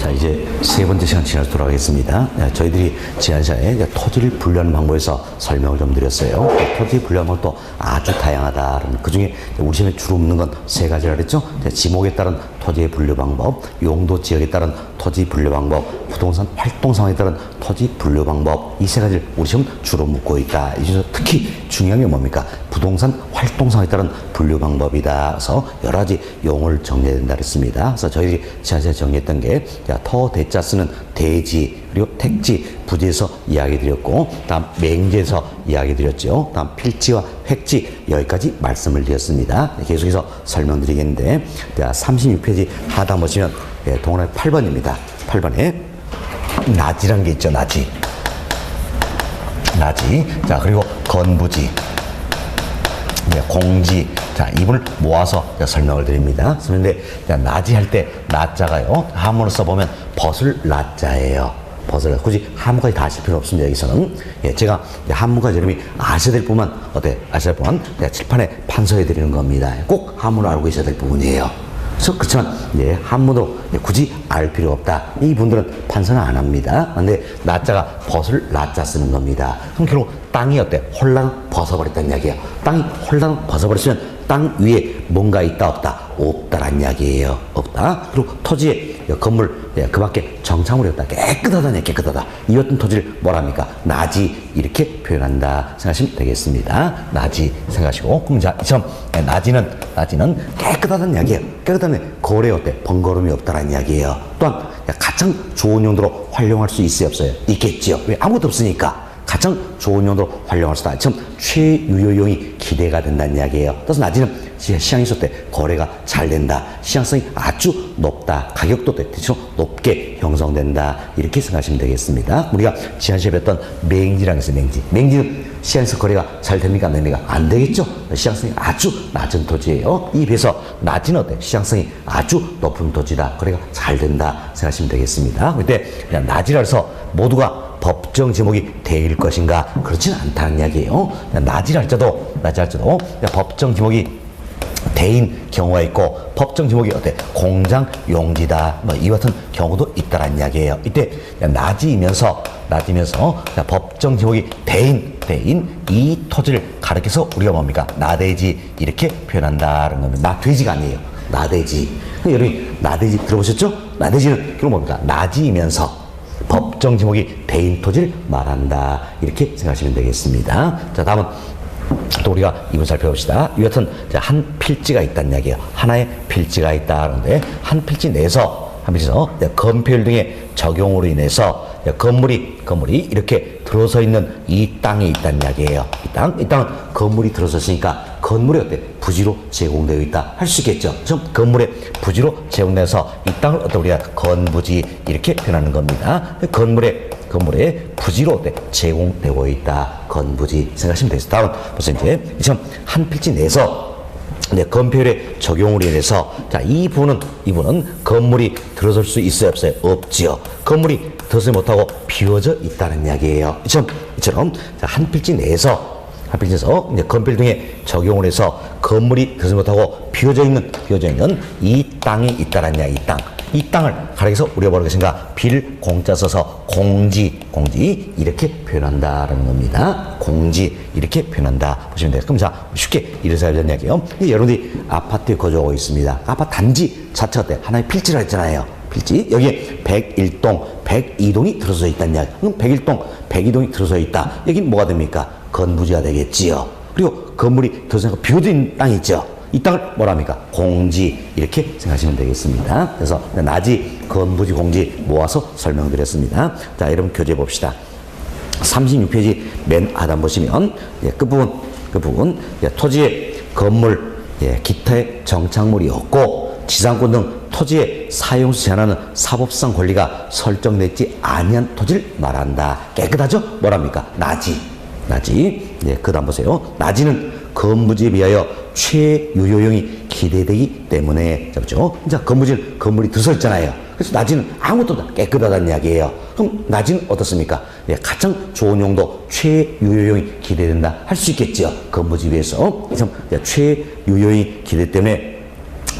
자, 이제 세 번째 시간 지나서 돌아가겠습니다. 저희들이 지난 시간에 토지를 분류하는 방법에서 설명을 좀 드렸어요. 토지 분류하는 방법도 아주 다양하다. 그 중에 우리 시험에 주로 묻는 건 세 가지라 그랬죠. 지목에 따른 토지의 분류 방법, 용도 지역에 따른 토지 분류 방법, 부동산 활동 상황에 따른 토지 분류 방법, 이 세 가지를 우리 시험 주로 묻고 있다. 이 중에서 특히 중요한 게 뭡니까? 부동산 활동 상황에 따른 분류 방법이다. 그래서 여러 가지 용어를 정리해야 된다 그랬습니다. 그래서 저희들이 지난 시간에 정리했던 게 터, 대자 쓰는 대지, 그리고 택지, 부지에서 이야기 드렸고, 다음 맹지에서 이야기 드렸죠. 다음 필지와 획지, 여기까지 말씀을 드렸습니다. 계속해서 설명드리겠는데, 36페이지 하단 보시면 동그라미 8번입니다. 8번에 나지라는 게 있죠. 나지. 자, 그리고 건부지, 공지. 자, 이분을 모아서 설명을 드립니다. 그런데 나지 할 때 나자가요, 한문을 써보면 벗을 나자예요. 벗을. 굳이 한문까지 다 하실 필요 없습니다. 여기서는. 제가 한문까지 여러분이 아셔야 될 부분만, 아셔야 될 부분 칠판에 판서해 드리는 겁니다. 꼭 한문을 알고 계셔야 될 부분이에요. 그렇지만 한문으로 굳이 알 필요 없다. 이분들은 판서는 안 합니다. 근데 나자가 벗을 나자 쓰는 겁니다. 그럼 결국 땅이 홀랑 벗어버렸다는 이야기예요. 땅이 홀랑 벗어버렸으면 땅 위에 뭔가 있다 없다? 없다란 이야기예요. 없다. 그리고 토지에 건물 그 밖에 정착물이 없다. 깨끗하다네. 깨끗하다. 이 같은 토지를 뭐랍니까? 나지, 이렇게 표현한다 생각하시면 되겠습니다. 나지 생각하시고, 그럼 자, 처음 나지는 깨끗하다는 이야기예요. 깨끗하다는 거래 번거로움이 없다는 이야기예요. 또한 가장 좋은 용도로 활용할 수 있어요 없어요? 있겠지요. 왜? 아무것도 없으니까. 가장 좋은 용도로 활용할 수 있다. 지금 최유효용이 기대가 된다는 이야기예요. 따라서 나지는 시장이 있을 때 거래가 잘 된다. 시장성이 아주 높다. 가격도 대체로 높게 형성된다. 이렇게 생각하시면 되겠습니다. 우리가 지난 시간에 배웠던 맹지라는 게 있어요. 맹지는 시장에서 거래가 잘 됩니까? 안 됩니까? 안 되겠죠. 시장성이 아주 낮은 토지예요. 이 비해서 나지는 시장성이 아주 높은 토지다. 거래가 잘 된다 생각하시면 되겠습니다. 그때 나지라 해서 모두가 법정 지목이 대일 것인가? 그렇지는 않다는 이야기예요. 나지라 할지도 법정 지목이 대인 경우가 있고, 법정 지목이 공장 용지다. 이 같은 경우도 있다는 이야기예요. 이때 나지면서 법정 지목이 대인 이 토지를 가리켜서 우리가 뭡니까? 나대지, 이렇게 표현한다는 겁니다. 나돼지가 아니에요. 나대지. 여러분 나대지 들어보셨죠? 나대지는 그럼 뭡니까? 나지면서 법정 지목이 대인 토지를 말한다. 이렇게 생각하시면 되겠습니다. 자, 다음은 또 우리가 이분 살펴봅시다. 이 같은 한 필지가 있다는 이야기예요. 하나의 필지가 있다. 그런데 한 필지 내에서 건폐율 등의 적용으로 인해서 건물이 이렇게 들어서 있는 이 땅이 있다는 이야기예요. 이 땅은 건물이 들어섰으니까 건물이 부지로 제공되어 있다 할 수 있겠죠. 좀 건물에 부지로 제공돼서 이 땅을 우리가 건부지, 이렇게 표현하는 겁니다. 건물에 부지로 제공되고 있다. 건부지 생각하시면 되겠습니다. 다음 보세요. 이제 한 필지 내에서 건폐율의 적용으로 인해서 이 부분은 건물이 들어설 수 있어요 없어요? 없지요. 건물이 들어서지 못하고 비워져 있다는 이야기예요. 이처럼 한 필지 내에서 건폐율 등의 적용을 해서 건물이 들어서지 못하고 비워져 있는 이 땅이 있다는 이야기. 이 땅을 가리켜서 우리가 뭐라고 했습니까? 빌 공자 써서 공지 이렇게 표현한다라는 겁니다. 공지 이렇게 표현한다 보시면 돼요. 그럼 자, 쉽게 이래서 하자는 이야기예요. 여러분들이 아파트에 거주하고 있습니다. 아파트 단지 자체가 하나의 필지라 했잖아요. 필지. 여기에 101동, 102동이 들어서 있다는 이야기. 그럼 101동, 102동이 들어서 있다. 여기는 뭐가 됩니까? 건부지가 되겠지요. 그리고 건물이 들어서 비워진 땅이 있죠. 이 땅을 뭐랍니까? 공지, 이렇게 생각하시면 되겠습니다. 그래서 나지, 건부지, 공지 모아서 설명드렸습니다. 자, 여러분 교재 봅시다. 36페이지 맨 하단 보시면 끝부분 토지에 건물, 기타의 정착물이 없고 지상권 등 토지의 사용수 제한하는 사법상 권리가 설정되지 아니한 토지를 말한다. 깨끗하죠? 뭐랍니까? 나지. 그 다음 보세요. 나지는 건부지에 비하여 최유효용이 기대되기 때문에, 그렇죠? 자, 건물이 들어서 있잖아요. 그래서 나지는 아무것도 없다. 깨끗하다는 이야기예요. 그럼 나지는 어떻습니까? 가장 좋은 용도 최유효용이 기대된다 할 수 있겠죠. 건부지에 비해서. 그래서 최유효용이 기대 때문에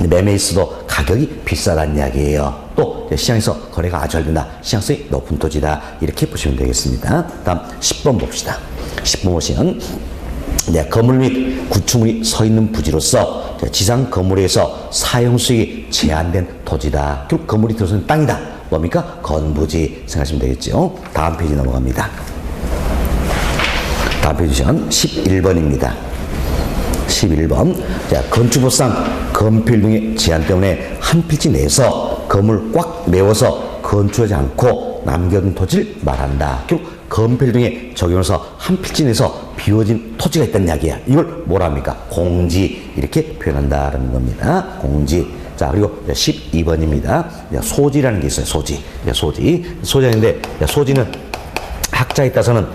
매매에 있어도 가격이 비싸다는 이야기예요. 또 시장에서 거래가 아주 잘 된다. 시장성이 높은 토지다. 이렇게 보시면 되겠습니다. 다음 10번 봅시다. 10번 보시면 건물 및 구축물이 서 있는 부지로서 지상 건물에서 사용 수익이 제한된 토지다. 결국 건물이 들어서는 땅이다. 뭡니까? 건부지 생각하시면 되겠죠. 다음 페이지 넘어갑니다. 다음 페이지 보시면 11번입니다. 11번. 건축법상 건필 등의 제한 때문에 한 필지 내에서 건물 꽉 메워서 건축하지 않고 남겨둔 토지를 말한다. 결국 건필 등에 적용해서 한 필지 내에서 비워진 토지가 있다는 이야기야. 이걸 뭐라 합니까? 공지. 이렇게 표현한다라는 겁니다. 공지. 자, 그리고 12번입니다. 소지라는 게 있어요. 소지인데, 소지는 학자에 따라서는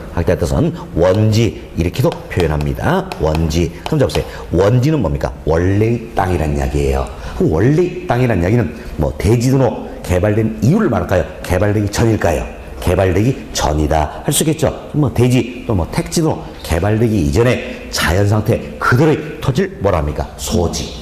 원지 이렇게도 표현합니다. 원지. 그럼 잡으세요. 원지는 뭡니까? 원래의 땅이란 이야기예요. 그럼 원래의 땅이란 이야기는 뭐 대지도로 개발된 이유를 말할까요? 개발되기 전일까요? 개발되기 전이다 할 수 있겠죠. 뭐 대지 또 뭐 택지도 개발되기 이전에 자연 상태 그대로의 토지를 뭐라 합니까? 소지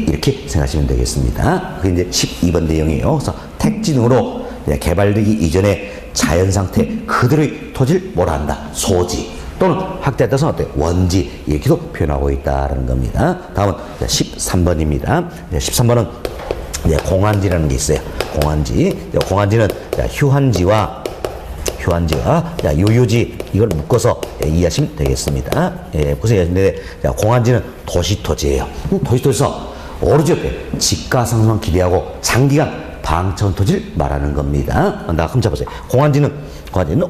이렇게 생각하시면 되겠습니다. 그게 이제 12번 내용이에요. 그래서 택지 등으로 개발되기 이전에 자연 상태 그대로의 토지를 뭐라 한다? 소지. 또는 학자에 따라서는 어때요? 원지. 이렇게도 표현하고 있다는 겁니다. 다음은 13번입니다. 13번은 공안지라는 게 있어요. 공안지는 휴한지와 요요지 이걸 묶어서 이해하시면 되겠습니다. 묶어서 이해하시는데 공안지는 도시토지예요. 도시토지에서 오로지 지가 상승만 기대하고 장기간 방치한 토지를 말하는 겁니다. 나 한번 잡아보세요. 공안지는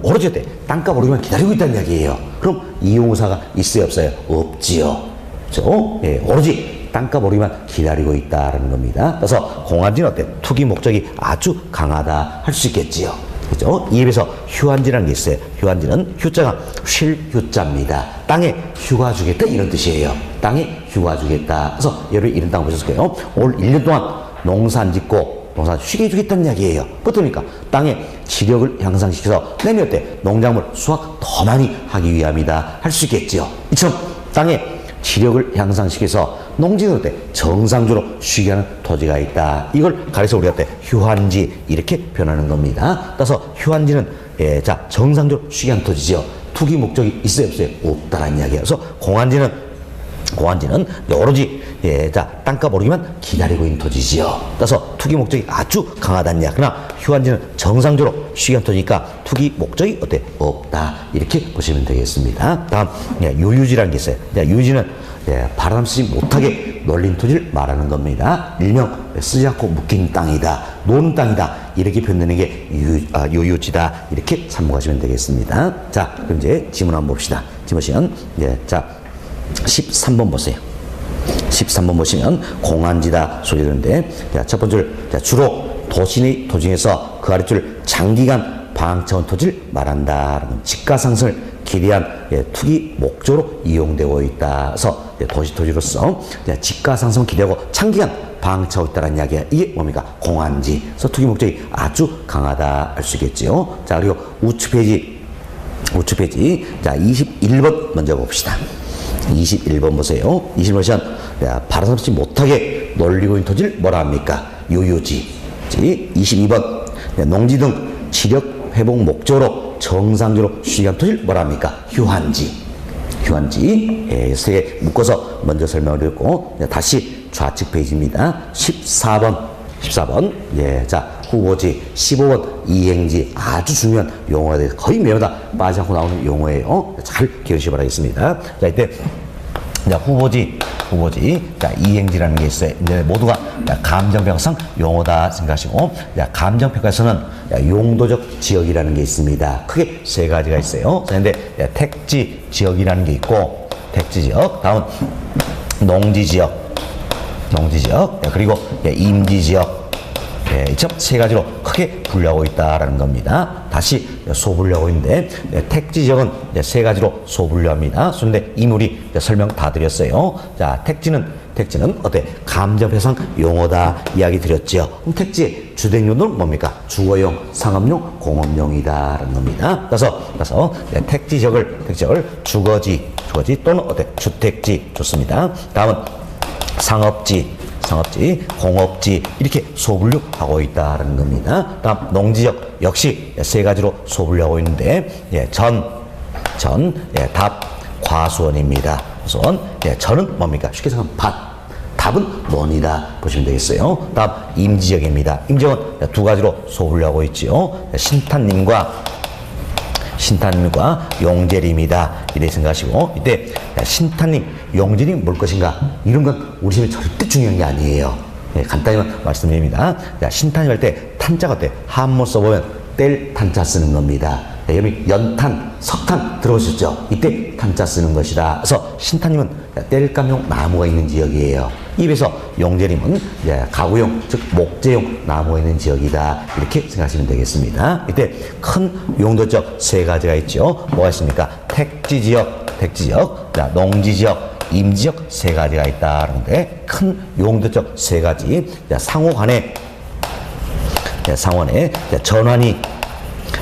오로지 땅값 오르기만 기다리고 있다는 이야기예요. 그럼 이용사가 있어요, 없어요? 없지요. 그렇죠? 오로지 땅값 오르기만 기다리고 있다는 겁니다. 그래서 공안지는 투기 목적이 아주 강하다 할 수 있겠지요. 그죠? 이에 비해서 휴한지라는 게 있어요. 휴한지는 휴자가 쉴 휴자입니다. 땅에 휴가 주겠다 이런 뜻이에요. 땅에 휴가 주겠다. 그래서 여러분이 이런 땅 보셨을 거예요. 올 1년 동안 농사 안 짓고 농사 쉬게 해주겠다는 이야기예요. 어떠니까 땅에 지력을 향상시켜서 내년 때 농작물 수확 더 많이 하기 위함이다 할 수 있겠지요. 이처럼 땅에 지력을 향상시켜서 농지들 때 정상적으로 쉬게 하는 토지가 있다. 이걸 가려서 우리가 때 휴한지 이렇게 표현하는 겁니다. 따라서 휴한지는 정상적으로 쉬게 하는 토지죠. 투기 목적이 있어요, 없어요? 없다라는 이야기예요. 그래서 공안지는 오로지 땅값 오르기만 기다리고 있는 토지지요. 따라서 투기 목적이 아주 강하다는 이야기. 그러나 휴한지는 정상적으로 쉬게 하는 토지니까 투기 목적이 없다. 이렇게 보시면 되겠습니다. 다음 요유지라는 게 있어요. 요유지는 바람 쓰지 못하게 널린 토지를 말하는 겁니다. 일명 쓰지 않고 묶인 땅이다, 노는 땅이다 이렇게 표현되는 게 요유지다 이렇게 참고하시면 되겠습니다. 자, 그럼 이제 지문 한번 봅시다. 지문 13번 보세요. 13번 보시면 공안지다 소리되는데 첫 번째를 주로 도시 내 토지 중에서 그 아래쪽을 장기간 방치한 토지를 말한다. 지가 상승을 기대한 투기 목적으로 이용되고 있다. 그래서 도시 토지로서 지가 상승을 기대하고 장기간 방치하고 있다는 이야기야. 이게 뭡니까? 공안지. 그래서 투기 목적이 아주 강하다 할 수 있겠지요. 자, 그리고 우측 페이지. 자, 21번 먼저 봅시다. 21번 보세요. 21번 보시면 바람 흡지 못하게 널리고 있는 토지를 뭐라 합니까? 요요지. 22번 농지 등 지력 회복 목적으로 정상적으로 쉬게 한 토지를 뭐라 합니까? 휴한지. 세 개 묶어서 먼저 설명을 드렸고 다시 좌측 페이지입니다. 14번. 자, 후보지. 15번 이행지. 아주 중요한 용어가 돼서 거의 매우 다 빠지지 않고 나오는 용어예요. 잘 기억하시기 바라겠습니다. 자, 이때 후보지. 자, 이행지라는 게 있어요. 이제 모두가 감정평가상 용어다 생각하시고, 감정평가에서는 용도적 지역이라는 게 있습니다. 크게 세 가지가 있어요. 그런데 택지 지역이라는 게 있고, 택지 지역, 다음은 농지 지역, 그리고 임지 지역. 세 가지로 크게 분류하고 있다라는 겁니다. 다시 소분류하고 있는데 택지 지역은 세 가지로 소분류합니다. 그런데 이물이 설명 다 드렸어요. 자, 택지는 감정표상 용어다 이야기 드렸죠. 그럼 택지의 주된 용도는 뭡니까? 주거용, 상업용, 공업용이다라는 겁니다. 그래서 택지 지역을 주거지 또는 주택지 좋습니다. 다음은 상업지 상업지, 공업지 이렇게 소분류하고 있다는 겁니다. 다음 농지역 역시 세 가지로 소분류하고 있는데 답, 과수원입니다. 과수원, 전은 뭡니까? 쉽게 생각하면 밭. 답은 논이다 보시면 되겠어요. 다음 임지역입니다. 임지역은 두 가지로 소분류하고 있지요. 신탄님과 용재림이다 이렇게 생각하시고, 이때 신탄님, 용재림 뭘 것인가 이런 건 우리 집에 절대 중요한 게 아니에요. 간단히만 말씀드립니다. 신탄님 할 때 탄자가 어때? 한문 써보면 뗄 탄자 쓰는 겁니다. 여기 연탄, 석탄 들어보셨죠? 이때 탄자 쓰는 것이다. 그래서 신탄님은 뗄감용 나무가 있는 지역이에요. 입에서 용재림은 가구용, 즉 목재용 나무가 있는 지역이다. 이렇게 생각하시면 되겠습니다. 이때 큰 용도적 세 가지가 있죠. 뭐가 있습니까? 택지지역, 농지지역, 임지역 세 가지가 있다는데, 큰 용도적 세 가지, 상호간에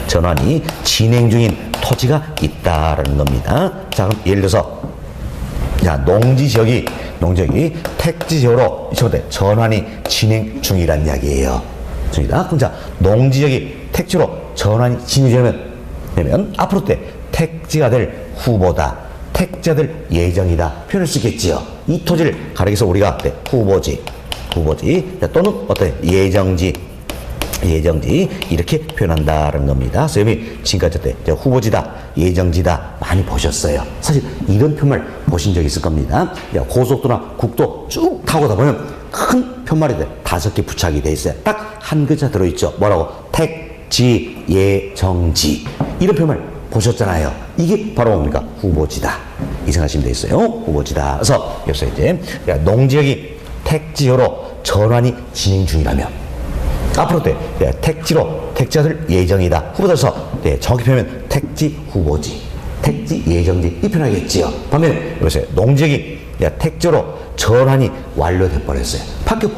전환이 진행 중인 토지가 있다라는 겁니다. 자, 그럼 예를 들어서 농지지역이 택지지역으로 전환이 진행 중이란 이야기예요. 그럼 농지지역이 택지로 전환이 진행 되면 앞으로 때 택지가 될 후보다, 택지가 될 예정이다 표현할 수 있겠지요. 이 토지를 가리켜서 우리가 후보지 또는 예정지 이렇게 표현한다는 겁니다. 그래서 여기 지금까지 후보지다, 예정지다 많이 보셨어요. 사실 이런 표말 보신 적 있을 겁니다. 고속도로나 국도 쭉 타고 가보면 큰 표말이 5개 부착이 돼 있어요. 딱 한 글자 들어있죠. 뭐라고? 택지, 예정지. 이런 표말 보셨잖아요. 이게 바로 뭡니까? 후보지다. 이 생각하시면 돼 있어요. 후보지다. 그래서 여기서 이제 농지역이 택지로 전환이 진행 중이라면, 앞으로 택지가 될 예정이다. 후보자서 정확히 표현하면 택지 후보지, 택지 예정지 이 표현하겠지요. 반면에 여기서 농지역이 택지로 전환이 완료돼 버렸어요. 바뀌어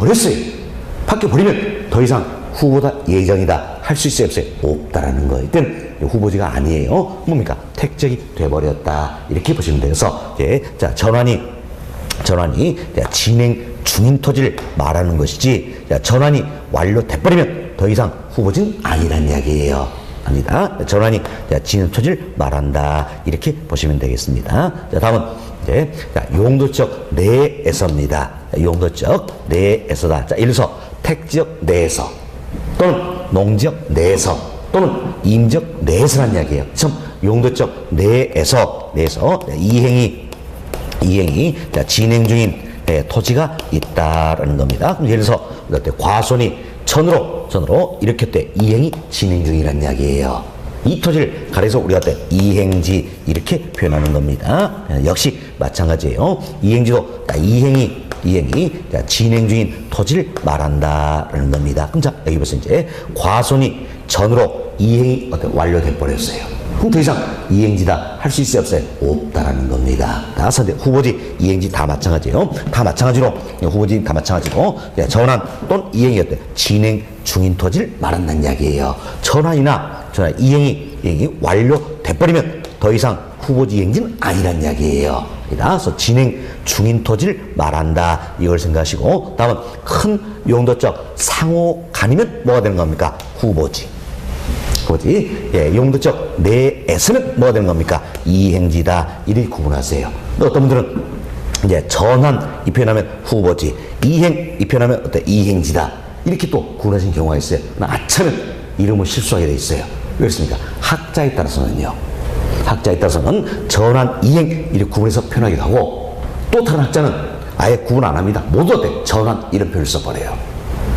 버리면 더 이상 후보다 예정이다 할 수 있어요, 없어요? 없다라는 거. 이때는 후보지가 아니에요. 뭡니까? 택지역이 돼버렸다 이렇게 보시면 돼서 전환이 진행 중인 토지를 말하는 것이지, 전환이 완료돼버리면 더 이상 후보지는 아니란 이야기예요. 아니다. 전환이 진행 토지를 말한다 이렇게 보시면 되겠습니다. 다음은 용도적 내에서입니다. 용도적 내에서다. 예를 들어서 택지역 내에서 또는 농지역 내에서 또는 임지역 내에서란 이야기예요. 참 용도적 내에서 이행이 진행 중인 토지가 있다라는 겁니다. 그럼 예를 들어서 과수원이 전으로 이렇게 이행이 진행 중이라는 이야기예요. 이 토지를 가려서 우리가 이행지 이렇게 표현하는 겁니다. 역시 마찬가지예요. 이행지도 이행이 진행 중인 토지를 말한다라는 겁니다. 그럼 여기 보세요. 이제 과수원이 전으로 이행이 완료돼 버렸어요. 그럼 더 이상 이행지다 할 수 있어요, 없어요? 없다라는 겁니다. 후보지, 이행지 다 마찬가지예요. 후보지 다 마찬가지고, 전환 또는 이행이 진행 중인 토지를 말한다는 이야기예요. 전환이나 이행이 완료돼버리면 더 이상 후보지 이행지는 아니란 이야기예요. 그래서 진행 중인 토지를 말한다 이걸 생각하시고, 다음은 큰 용도적 상호간이면 뭐가 되는 겁니까? 후보지. 용도적 내에서는 뭐가 되는 겁니까? 이행지다 이렇게 구분하세요. 어떤 분들은 전환 이 표현하면 후보지, 이행 이 표현하면 이행지다 이렇게 또 구분하시는 경우가 있어요. 아차는 이름을 실수하게 돼 있어요. 왜 그렇습니까? 학자에 따라서는 전환, 이행 이렇게 구분해서 표현하기도 하고, 또 다른 학자는 아예 구분 안 합니다. 모두 전환 이런 표현을 써버려요.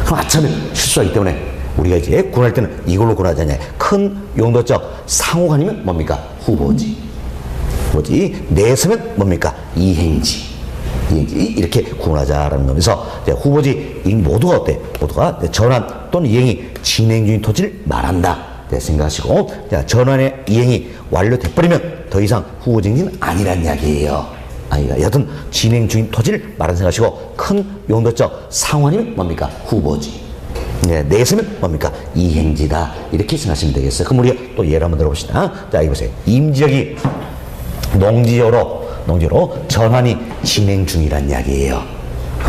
그럼 아차는 실수하기 때문에 우리가 이제 구분할 때는 이걸로 구분하잖아요. 큰 용도적 상호간이면 뭡니까? 후보지. 내에서면 뭡니까? 이행지 이렇게 구분하자라는 거면서, 후보지 모두가 모두가 전환 또는 이행이 진행 중인 토지를 말한다 생각하시고, 전환의 이행이 완료돼버리면 더 이상 후보지는 아니란 이야기예요. 여튼 진행 중인 토지를 말하는 생각하시고, 큰 용도적 상호간이면 뭡니까? 후보지. 내에서는 뭡니까? 이행지다 이렇게 생각하시면 되겠어요. 그럼 우리가 또 예를 한번 들어봅시다. 자, 여기 보세요. 임지역이 농지역으로 전환이 진행 중이란 이야기예요.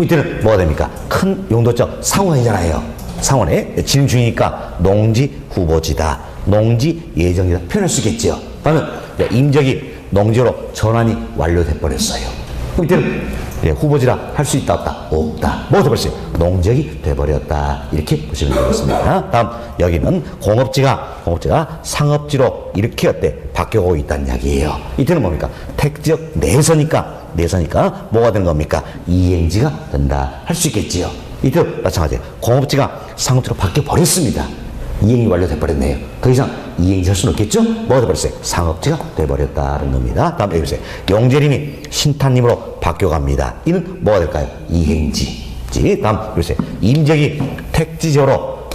이때는 뭐가 됩니까? 큰 용도적 상호간이잖아요. 상호간에 진행 중이니까 농지 후보지다, 농지 예정지다 표현할 수 있겠죠. 그러면 임적이 농지로 전환이 완료돼 버렸어요. 그럼 이때는 후보지라 할 수 있다 없다? 없다. 뭐가 돼버렸어요? 농지역이 돼버렸다. 이렇게 보시면 되겠습니다. 다음 여기는 공업지가 상업지로 이렇게 어때? 바뀌어가고 있다는 이야기예요. 이때는 뭡니까? 택지역 내에서니까 뭐가 되는 겁니까? 이행지가 된다. 할 수 있겠지요. 이때 마찬가지예요. 공업지가 상업지로 바뀌어 버렸습니다. 이행이 완료돼 버렸네요. 더 이상 이행지 할 수는 없겠죠? 뭐가 돼버렸어요? 상업지가 돼버렸다는 겁니다. 다음 여기 보세요. 용재림이 신탄님으로 바뀌어갑니다. 이는 뭐가 될까요? 이행지. 다음 보세요. 임적이 택지지로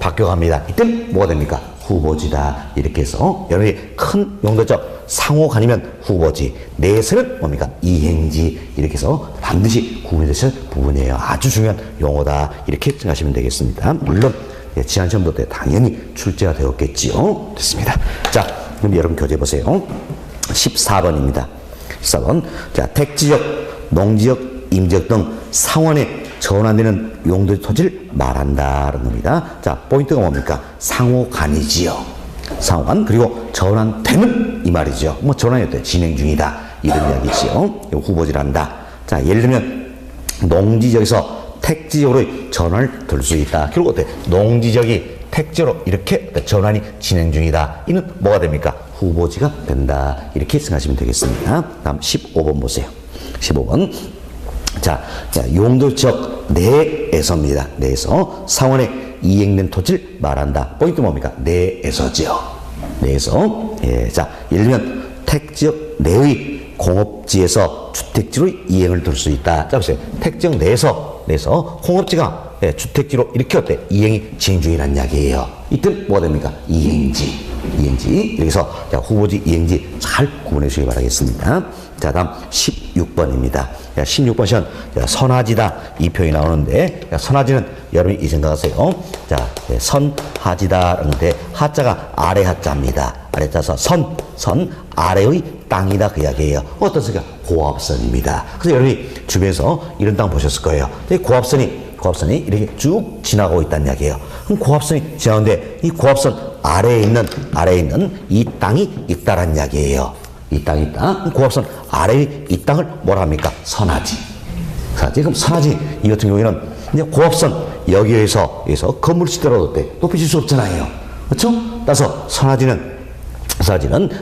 바뀌어갑니다. 이때는 뭐가 됩니까? 후보지다. 이렇게 해서 여러분이 큰 용도적 상호간이면 후보지, 내에서는 뭡니까? 이행지. 이렇게 해서 반드시 구분되실 부분이에요. 아주 중요한 용어다. 이렇게 생각하시면 되겠습니다. 물론 지난 시험도 때 당연히 출제가 되었겠지요. 됐습니다. 자, 그럼 여러분 교재 보세요. 14번입니다. 14번. 자, 택지역, 농지역, 임지역 등 상원에 전환되는 용도의 토지를 말한다는 겁니다. 자, 포인트가 뭡니까? 상호간이지요. 상호간, 그리고 전환되는 이 말이죠. 뭐 전환이 어때? 진행 중이다. 이런 이야기지요. 후보지란다. 자, 예를 들면 농지지역에서 택지역으로 전환을 들 수 있다. 결국 어때? 농지적이 택지로 이렇게 전환이 진행 중이다. 이는 뭐가 됩니까? 후보지가 된다. 이렇게 생각하시면 되겠습니다. 다음 15번 보세요. 15번. 자, 용도지역 내에서입니다. 내에서 상원에 이행된 토지를 말한다. 포인트 뭡니까? 내에서지요. 내에서. 예, 자, 예를 들면 택지역 내의 공업지에서 주택지로 이행을 둘 수 있다. 자, 보세요. 택지역 내에서 공업지가 주택지로 이렇게 어때? 이행이 진행 중이라는 이야기예요. 이때는 뭐가 됩니까? 이행지. 여기서 후보지, 이행지 잘 구분해 주시기 바라겠습니다. 자, 다음 16번입니다. 16번 시간 선하지다 이 표현이 나오는데, 선하지는 여러분이 이 생각하세요. 자, 선하지다 그러는데 하자가 아래 하자입니다. 아래 하자서 선 아래의 땅이다 그 이야기예요. 어떤 소리가? 고압선입니다. 그래서 여러분이 주변에서 이런 땅 보셨을 거예요. 고압선이 이렇게 쭉 지나가고 있다는 이야기예요. 그럼 고압선이 지나오는데 이 고압선 아래에 있는 이 땅이 있다라는 이야기예요. 이 땅이 있다. 고압선 아래의 이 땅을 뭐라 합니까? 선하지. 그럼 선하지 이 같은 경우에는 이제 고압선 여기에서 건물 짓더라도 높이질 수 없잖아요. 그렇죠? 따라서 선하지는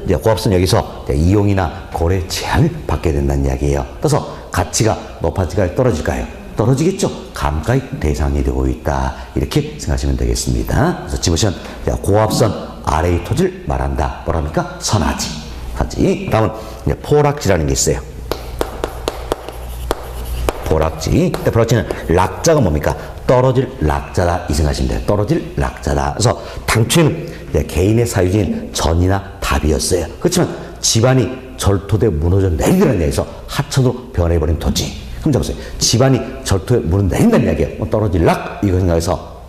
이제 고압선 여기서 이용이나 거래 제한을 받게 된다는 이야기예요. 따라서 가치가 높아질까요? 떨어질까요? 떨어지겠죠. 감가의 대상이 되고 있다. 이렇게 생각하시면 되겠습니다. 그래서 집으시면 고압선 아래의 토지를 말한다. 뭐랍니까? 선하지. 다음은 포락지라는 게 있어요. 포락지는 락자가 뭡니까? 떨어질 락자다. 이 생각하시면 돼요. 떨어질 락자다. 그래서 당초에는 개인의 사유지인 전이나 답이었어요. 그렇지만 집안이 절토돼 무너져 내리더라는 얘기에서 하천으로 변해버린 토지. 그럼 잡으세요. 집안이 절토에 무너져 내린다는 이야기예요. 떨어질 락 이거 생각해서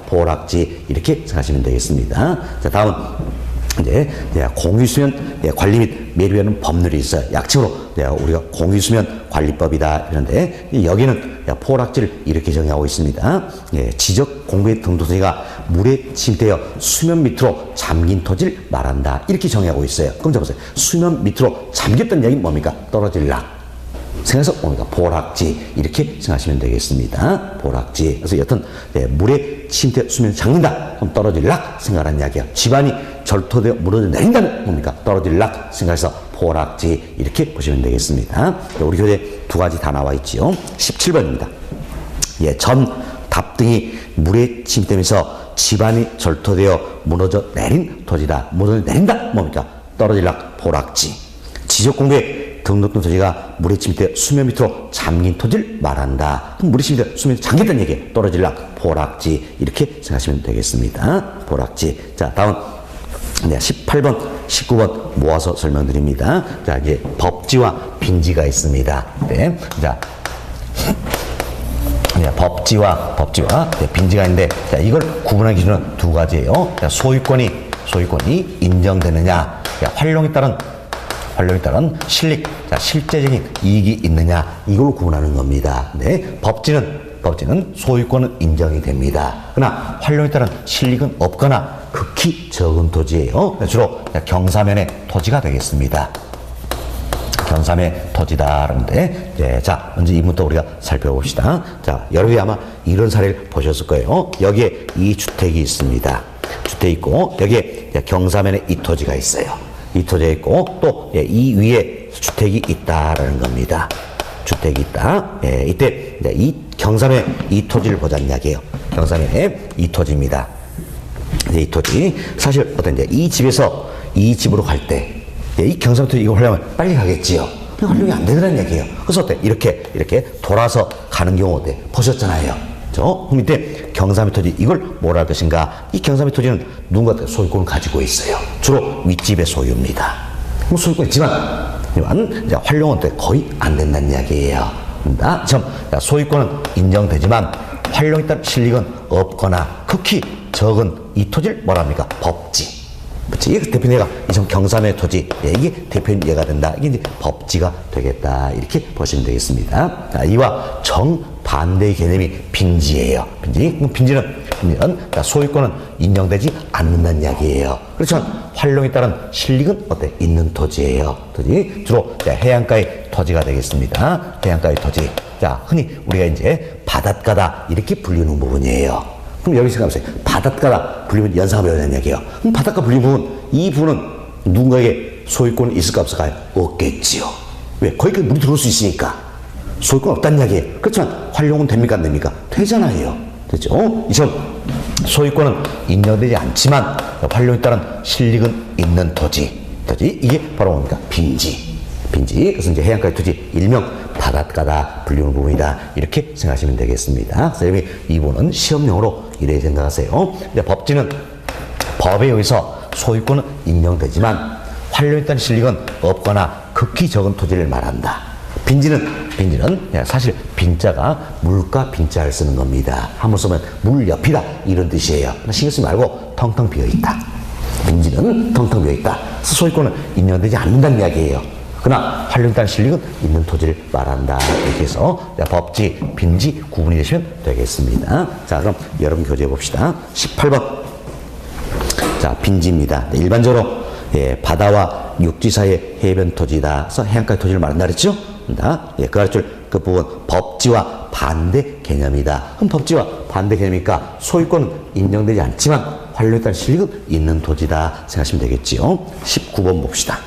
포락지 이렇게 생각하시면 되겠습니다. 자, 다음은 이제 공유수면 관리 및 매립하는 법률이 있어요. 약칭으로 우리가 공유수면 관리법이다 이런데 여기는 포락지를 이렇게 정의하고 있습니다. 지적 공부의 등도토지가 물에 침대어 수면 밑으로 잠긴 토지를 말한다. 이렇게 정의하고 있어요. 그럼 잡으세요. 수면 밑으로 잠겼다는 이야기는 뭡니까? 떨어질 락. 생각해서 뭡니까? 포락지. 이렇게 생각하시면 되겠습니다. 포락지. 그래서 여튼 물에 침대 수면 잠긴다. 그럼 떨어질 락 생각하는 이야기야. 집안이 절토되어 무너져 내린다는 뭡니까? 떨어질 락 생각해서 포락지. 이렇게 보시면 되겠습니다. 우리 교재 두 가지 다 나와 있지요. 17번입니다. 전, 답 등이 물에 침대면서 집안이 절토되어 무너져 내린 토지다. 무너져 내린다. 뭡니까? 떨어질 락, 포락지. 지적 공부에 등록된 토지가 물에 침대 수면 밑으로 잠긴 토지를 말한다. 그럼 물에 침대 수면 밑으로 잠겼다는 얘기예요. 떨어질 락, 포락지. 이렇게 생각하시면 되겠습니다. 포락지. 자, 다음 18번, 19번 모아서 설명드립니다. 자, 이제 법지와 빈지가 있습니다. 네. 자, 법지와 빈지가 있는데, 자, 이걸 구분하는 기준은 두 가지예요. 자, 소유권이 인정되느냐, 활용에 따른 실릭, 자, 실제적인 이익이 있느냐 이걸 구분하는 겁니다. 네, 법지는 소유권은 인정이 됩니다. 그러나 활용에 따른 실익은 없거나 극히 적은 토지예요. 주로 경사면의 토지가 되겠습니다. 경사면의 토지다. 그런데 자, 먼저 이부터 우리가 살펴봅시다. 자, 여러분이 아마 이런 사례를 보셨을 거예요. 여기에 이 주택이 있습니다. 주택이 있고 여기에 경사면에 이 토지가 있어요. 이 토지가 있고 또 이 위에 주택이 있다라는 겁니다. 주택이 있다. 이때 이 경사면에 이 토지를 보자는 이야기예요. 경사면에 이 토지입니다. 이 토지 사실 어떤 이 집에서 이 집으로 갈 때 이 경사면 토지 이거 하려면 빨리 가겠지요. 활용이 안 되더라는 얘기예요. 그래서 어때? 이렇게 돌아서 가는 경우 어때? 보셨잖아요. 그럼 이때 경사면 토지 이걸 뭐라 할 것인가? 이 경사면 토지는 누군가 소유권을 가지고 있어요. 주로 윗집의 소유입니다. 소유권 있지만 이제 활용은 거의 안 된다는 이야기예요. 소유권은 인정되지만 활용에 따른 실익은 없거나 극히 적은 이 토지를 뭐라 합니까? 법지. 이게 대표인 예가 이전 경사면의 토지, 이게 대표인 예가 된다. 이게 이제 법지가 되겠다. 이렇게 보시면 되겠습니다. 이와 정반대의 개념이 빈지예요. 빈지는 소유권은 인정되지 않는다는 이야기예요. 그렇지만 활용에 따른 실익은 어때? 있는 토지예요. 토지 주로 해안가의 토지가 되겠습니다. 해안가의 토지. 자, 흔히 우리가 이제 바닷가다 이렇게 불리는 부분이에요. 그럼 여기 생각해보세요. 바닷가다 불리면 연상하면 어려운 얘기예요. 그럼 바닷가 불리는 부분, 이 부분은 누군가에게 소유권이 있을까 없을까요? 없겠지요. 왜? 거기까지 물이 들어올 수 있으니까. 소유권 없다는 이야기예요. 그렇지만 활용은 됩니까? 안 됩니까? 되잖아요. 됐죠? 이처럼 소유권은 인정되지 않지만 활용에 따른 실익은 있는 토지. 이게 바로 뭡니까? 빈지. 그래서 이제 해안가의 토지, 일명 바닷가다 불리는 부분이다. 이렇게 생각하시면 되겠습니다. 그래서 이 부분은 시험용으로 이렇게 생각하세요. 법지는 법에 의해서 소유권은 인정되지만 활용에 따른 실익은 없거나 극히 적은 토지를 말한다. 빈지는 사실 빈자가 물과 빈자를 쓰는 겁니다. 한번 쓰면 물 옆이다 이런 뜻이에요. 신경 쓰지 말고 텅텅 비어있다. 빈지는 텅텅 비어있다. 소유권은 인정되지 않는다는 이야기예요. 그러나 활용에 따른 실익은 있는 토지를 말한다. 이렇게 해서 법지, 빈지 구분이 되시면 되겠습니다. 자, 그럼 여러분 교재해 봅시다. 18번. 자, 빈지입니다. 일반적으로 바다와 육지 사이의 해변 토지다. 그래서 해안가의 토지를 말한다 그랬죠? 그 부분 법지와 반대 개념이다. 그럼 법지와 반대 개념이니까 소유권은 인정되지 않지만 활용에 따른 실익은 있는 토지다 생각하시면 되겠지요. 19번 봅시다.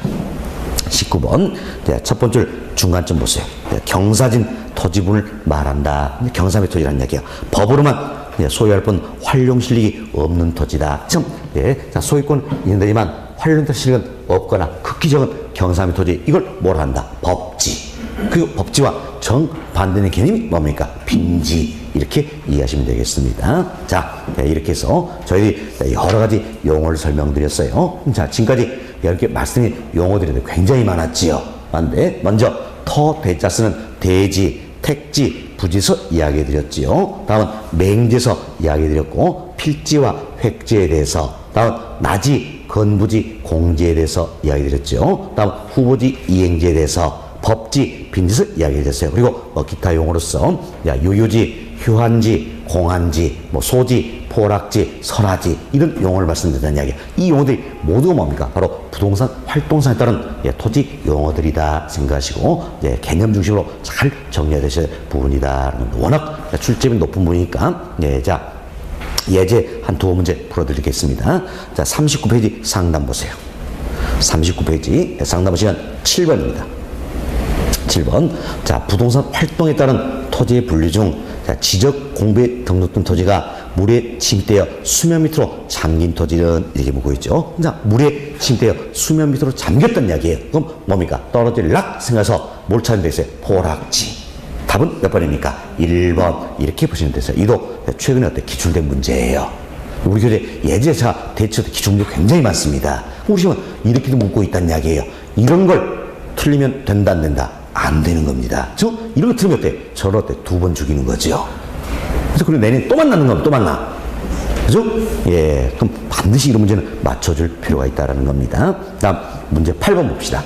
19번. 첫 번째 중간점 보세요. 경사진 토지분을 말한다. 경사면 토지라는 이야기예요. 법으로만 소유할 뿐 활용 실익이 없는 토지다. 자, 소유권 인정되지만 활용 실익은 없거나 극히 적은 경사면 토지. 이걸 뭐라 한다? 법지. 그리고 법지와 정반대의 개념이 뭡니까? 빈지. 이렇게 이해하시면 되겠습니다. 자, 이렇게 해서 저희들이 여러 가지 용어를 설명드렸어요. 자, 지금까지 이렇게 말씀드린 용어들이 굉장히 많았지요. 그런데 먼저 터, 대자 쓰는 대지, 택지, 부지에서 이야기해드렸지요. 다음은 맹지에서 이야기해드렸고 필지와 획지에 대해서, 다음 나지, 건부지, 공지에 대해서 이야기해드렸죠. 다음 후보지, 이행지에 대해서, 법지, 빈지에서 이야기해드렸어요. 그리고 기타 용어로서 유유지, 휴한지, 공한지, 소지, 포락지, 설하지 이런 용어를 말씀드린다는 이야기예요. 이 용어들이 모두 뭡니까? 바로 부동산 활동상에 따른 토지 용어들이다 생각하시고 개념 중심으로 잘 정리해야 되실 부분이다. 워낙 출제비 높은 부분이니까 자, 예제 한 두어 문제 풀어드리겠습니다. 자, 39페이지 상담 보세요. 39페이지 상담 보시면 7번입니다. 7번. 자, 부동산 활동에 따른 토지의 분류 중 지적 공부에 등록된 토지가 물에 침입되어 수면 밑으로 잠긴 토지는 이렇게 묻고 있죠. 자, 물에 침입되어 수면 밑으로 잠겼다는 이야기예요. 그럼 뭡니까? 떨어질락 생각해서 뭘 찾는 데 있어요? 포락지. 답은 몇 번입니까? 1번. 이렇게 보시면 되세요. 이도 최근에 기출된 문제예요. 우리 교재 예제차 대처 기출 문제 굉장히 많습니다. 우리 시험은 이렇게도 묻고 있다는 이야기예요. 이런 걸 틀리면 된다 안 된다? 안 되는 겁니다. 이런 거 틀리면 어때? 저를 어때? 2번 죽이는 거죠. 그래서 그리고 내년 또 만나는 거면 또 만나. 그죠? 예. 그럼 반드시 이런 문제는 맞춰줄 필요가 있다는 겁니다. 다음 문제 8번 봅시다.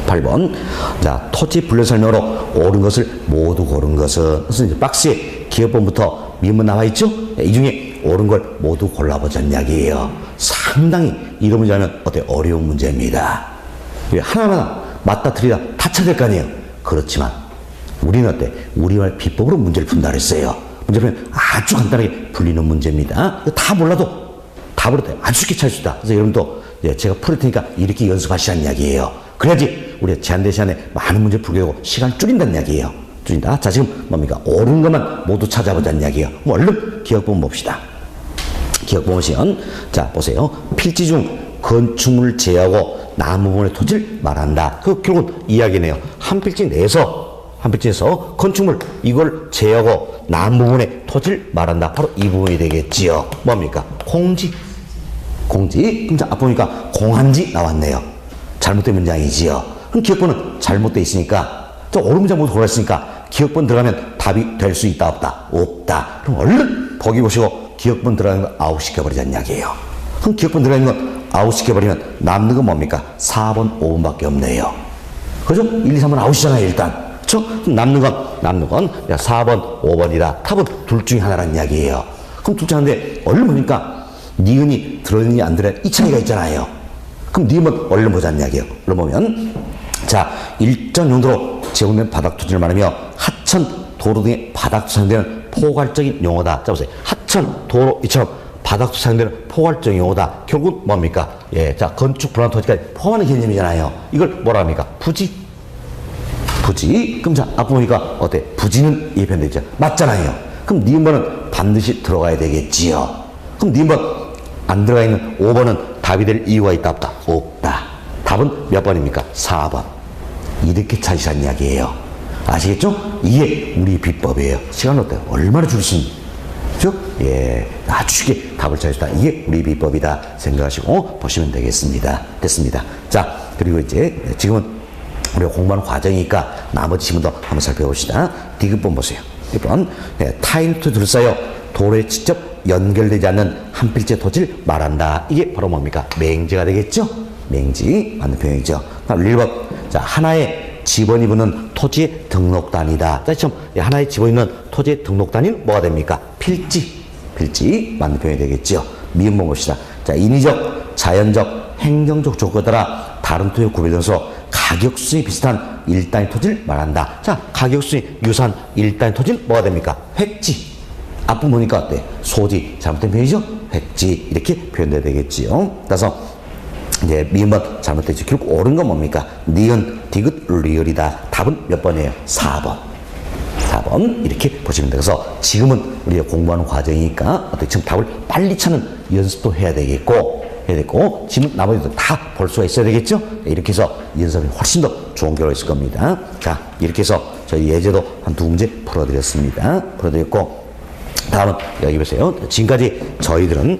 8번. 자, 토지 분류 설명으로 옳은 것을 모두 고른 것은. 그래서 이제 박스에 기업번부터 미음은 나와 있죠? 이 중에 옳은 걸 모두 골라보자는 이야기예요. 상당히 이런 문제는 어때? 어려운 문제입니다. 하나하나 맞다 틀리다 다 찾을 거 아니에요. 그렇지만 우리는 어때? 우리말 비법으로 문제를 푼다 그랬어요. 문제 풀면 아주 간단하게 풀리는 문제입니다. 다 몰라도 답을 아주 쉽게 찾을 수 있다. 그래서 여러분도 제가 풀을 테니까 이렇게 연습하시라는 이야기예요. 그래야지 우리가 제한된 시간에 많은 문제를 풀게 되고 시간을 줄인다는 이야기예요. 줄인다. 자, 지금 뭡니까? 옳은 것만 모두 찾아보자는 이야기예요. 얼른 기억본 봅시다. 기억본 시연. 자, 보세요. 필지 중 건축물을 제외하고 남은 부분의 토지를 말한다. 그 결국은 이야기네요. 한 필지 내에서 건축물 이걸 제외하고 남은 부분의 토지를 말한다. 바로 이 부분이 되겠지요. 뭡니까? 공지. 그럼 자, 보니까 공한지 나왔네요. 잘못된 문장이지요. 그럼 기억본은 잘못되어 있으니까 저 옳은 문장 모두 골랐으니까 기억본 들어가면 답이 될 수 있다 없다? 없다. 그럼 얼른 보기 보시고 기억본 들어가는 거 아웃시켜버리자는 이야기예요. 그럼 기억본 들어가는 건 아웃시켜버리면 남는 건 뭡니까? 4번, 5번밖에 없네요. 그죠? 1, 2, 3번 아웃이잖아요, 일단. 그쵸? 그럼 남는 건 4번, 5번이다. 답은 둘 중에 하나라는 이야기예요. 그럼 둘 중에 하나인데 얼른 보니까 니은이 들어있느냐 안 들어있느냐 이 차이가 있잖아요. 그럼 니은은 얼른 보자는 이야기예요. 얼른 보면 자, 일정 용도로 제공된 바닥 토지를 말하며 하천, 도로 등의 바닥 사용되는 포괄적인 용어다. 자, 보세요. 하천, 도로 이처럼 바닥 사용되는 포괄적인 용어다. 결국은 뭡니까? 예, 자, 건축 불안 토지까지 포함하는 개념이잖아요. 이걸 뭐라 합니까? 부지. 그럼 자, 앞 보니까 어때? 부지는 이 표현되어 있죠. 맞잖아요. 그럼 니은번은 반드시 들어가야 되겠지요. 그럼 니은번 안 들어가 있는 5번은 답이 될 이유가 있다 없다? 없다. 답은 몇 번입니까? 4번. 이렇게 찾으시라는 이야기예요. 아시겠죠? 이게 우리 비법이에요. 시간 어때요? 얼마나 줄일 수 있는, 그죠? 예, 아주 쉽게 답을 찾으시다. 이게 우리 비법이다 생각하시고 보시면 되겠습니다. 됐습니다. 자, 그리고 이제 지금은 우리가 공부하는 과정이니까 나머지 지문도 한번 살펴봅시다. 디귿번 보세요. 1번. 타인투 둘러싸여 도로에 직접 연결되지 않는 한 필지의 토지를 말한다. 이게 바로 뭡니까? 맹지가 되겠죠? 맹지. 맞는 표현이죠. 다음 1번. 자, 하나의 지번이 붙는 토지의 등록단이다. 자, 지금 하나의 지번이 있는 토지의 등록단위는 뭐가 됩니까? 필지. 맞는 표현이 되겠죠? 미음번 봅시다. 자, 인위적, 자연적, 행정적 조건에 따라 다른 토지와 구별되면서 가격수준이 비슷한 일단의 토지를 말한다. 자, 가격수준이 유사한 일단의 토지는 뭐가 됩니까? 획지. 앞부분 보니까 어때? 소지. 잘못된 표현이죠? 획지. 이렇게 표현돼야 되겠지요. 따라서 이제 미음은 잘못됐죠. 결국 옳은 건 뭡니까? 니은, 디귿, 리을이다. 답은 몇 번이에요? 4번. 이렇게 보시면 돼요. 그래서 지금은 우리가 공부하는 과정이니까 어떻게 지금 답을 빨리 찾는 연습도 해야 되겠고 지금 나머지도 다 볼 수가 있어야 되겠죠? 이렇게 해서 연습이 훨씬 더 좋은 결과가 있을 겁니다. 자, 이렇게 해서 저희 예제도 한 2문제 풀어드렸습니다. 풀어드렸고 다음은 여기 보세요. 지금까지 저희들은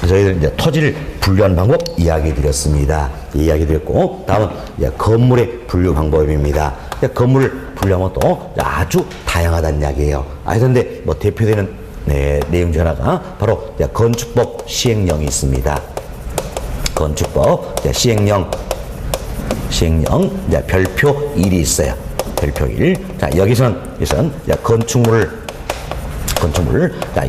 이제 토지를 분류하는 방법 이야기 드렸습니다. 이야기 드렸고 다음은 이제 건물의 분류 방법입니다. 건물을 분류하면 또 아주 다양하다는 이야기예요. 그런데 뭐 대표되는 내용 중 하나가 바로 건축법 시행령이 있습니다. 건축법 시행령 별표 1이 있어요. 별표 1. 자, 여기서는 건축물을